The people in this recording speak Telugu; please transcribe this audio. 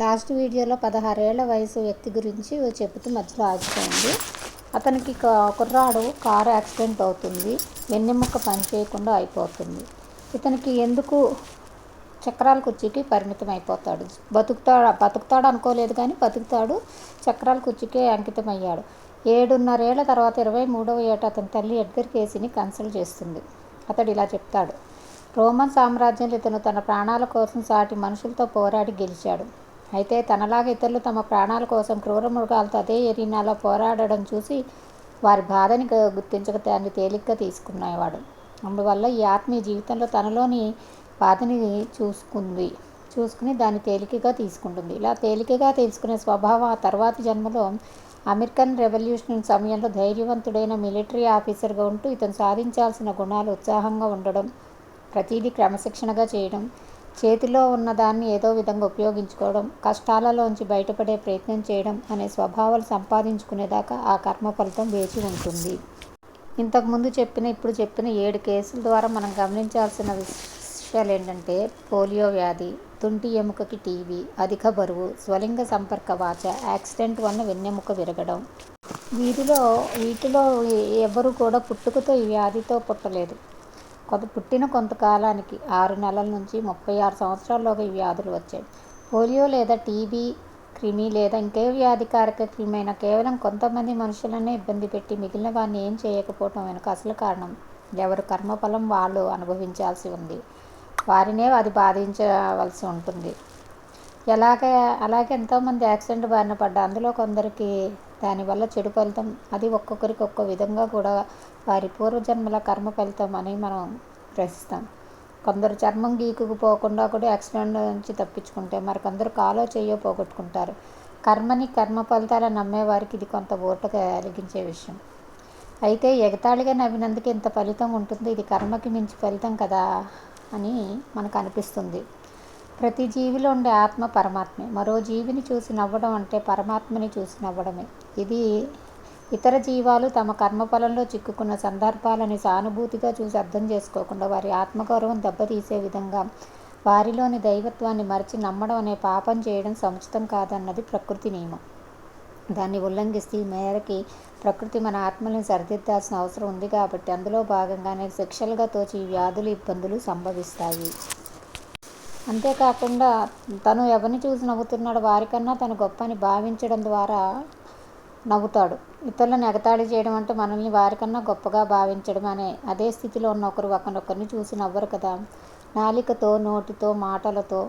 లాస్ట్ వీడియోలో 16 ఏళ్ల వయసు వ్యక్తి గురించి చెబుతూ మధ్యలో ఆగిపోయింది. అతనికి కుర్రాడు కారు యాక్సిడెంట్ అవుతుంది. వెన్నెముక పనిచేయకుండా అయిపోతుంది. ఇతనికి ఎందుకు చక్రాల కుర్చీకి పరిమితం అయిపోతాడు. బతుకుతాడు అనుకోలేదు కానీ బతుకుతాడు. చక్రాల కుర్చీకే అంకితమయ్యాడు. 7.5 ఏళ్ల తర్వాత 23వ ఏట అతని తల్లి ఎడ్గర్ కేసీని కన్సల్ట్ చేస్తుంది. అతడు ఇలా చెప్తాడు: రోమన్ సామ్రాజ్యంలో ఇతను తన ప్రాణాల కోసం సాటి మనుషులతో పోరాడి గెలిచాడు. అయితే తనలాగా ఇతరులు తమ ప్రాణాల కోసం క్రూర మృగాలతో అదే ఎరీనాలో పోరాడడం చూసి వారి బాధని గుర్తించక దాన్ని తేలిగ్గా తీసుకునేవాడు. అందువల్ల ఈ ఆత్మీయ జీవితంలో తనలోని బాధని చూసుకుని దాన్ని తేలికగా తీసుకుంటుంది. ఇలా తేలికగా తీసుకునే స్వభావం ఆ తర్వాతి జన్మలో అమెరికన్ రెవల్యూషన్ సమయంలో ధైర్యవంతుడైన మిలిటరీ ఆఫీసర్గా ఉంటూ ఇతను సాధించాల్సిన గుణాలు ఉత్సాహంగా ఉండడం, ప్రతిదీ క్రమశిక్షణగా చేయడం, చేతిలో ఉన్నదాన్ని ఏదో విధంగా ఉపయోగించుకోవడం, కష్టాలలోంచి బయటపడే ప్రయత్నం చేయడం అనే స్వభావాలు సంపాదించుకునేదాకా ఆ కర్మ ఫలితం వేచి ఉంటుంది. ఇంతకుముందు ఇప్పుడు చెప్పిన 7 కేసుల ద్వారా మనం గమనించాల్సిన విషయాలు ఏంటంటే: పోలియో వ్యాధి, తుంటి ఎముకకి టీబీ, అధిక బరువు, స్వలింగ సంపర్క వాచ, యాక్సిడెంట్ వలన వెన్నెముక విరగడం. వీటిలో ఎవరు కూడా పుట్టుకతో ఈ వ్యాధితో పుట్టలేదు. పుట్టిన కొంతకాలానికి 6 నెలల నుంచి 36 సంవత్సరాల్లోగా ఈ వ్యాధులు వచ్చాయి. పోలియో లేదా టీబీ క్రిమి లేదా ఇంకే వ్యాధికారక క్రిమి అయినా కేవలం కొంతమంది మనుషులనే ఇబ్బంది పెట్టి మిగిలిన వారిని ఏం చేయకపోవటం వెనుక అసలు కారణం ఎవరి కర్మఫలం వాళ్ళు అనుభవించాల్సి ఉంది. వారినే అది బాధించవలసి ఉంటుంది. అలాగే ఎంతోమంది యాక్సిడెంట్ బారిన పడ్డా అందులో కొందరికి దానివల్ల చెడు ఫలితం, అది ఒక్కొక్కరికి ఒక్కో విధంగా కూడా వారి పూర్వజన్మల కర్మ ఫలితం అని మనం గ్రహిస్తాం. కొందరు చర్మం గీకుకుపోకుండా కూడా యాక్సిడెంట్ నుంచి తప్పించుకుంటే మరికొందరు కాలో చెయ్యో పోగొట్టుకుంటారు. కర్మ ఫలితాలను నమ్మేవారికి ఇది కొంత ఊరట కలిగించే విషయం. అయితే ఎగతాళిగా నవ్వినందుకు ఇంత ఫలితం ఉంటుంది, ఇది కర్మకి మించి ఫలితం కదా అని మనకు అనిపిస్తుంది. ప్రతి జీవిలో ఉండే ఆత్మ పరమాత్మే. మరో జీవిని చూసి నవ్వడం అంటే పరమాత్మని చూసి నవ్వడమే. ఇది ఇతర జీవాలు తమ కర్మఫలంలో చిక్కుకున్న సందర్భాలని సానుభూతిగా చూసి అర్థం చేసుకోకుండా వారి ఆత్మగౌరవం దెబ్బతీసే విధంగా వారిలోని దైవత్వాన్ని మరచి నమ్మడం అనే పాపం చేయడం సముచితం కాదన్నది ప్రకృతి నియమం. దాన్ని ఉల్లంఘిస్తే ఈ మేరకి ప్రకృతి మన ఆత్మల్ని సరిదిద్దాల్సిన అవసరం ఉంది కాబట్టి అందులో భాగంగానే శిక్షలుగా తోచి ఈ వ్యాధులు, ఇబ్బందులు సంభవిస్తాయి. అంతేకాకుండా తను ఎవరిని చూసి నవ్వుతున్నాడో వారికన్నా తను గొప్ప అని భావించడం ద్వారా నవ్వుతాడు. ఇతరులను ఎగతాళి చేయడం అంటే మనల్ని వారికన్నా గొప్పగా భావించడం అదే స్థితిలో ఉన్న ఒకరు ఒకరిని చూసి నవ్వరు కదా. నాలికతో, నోటితో, మాటలతో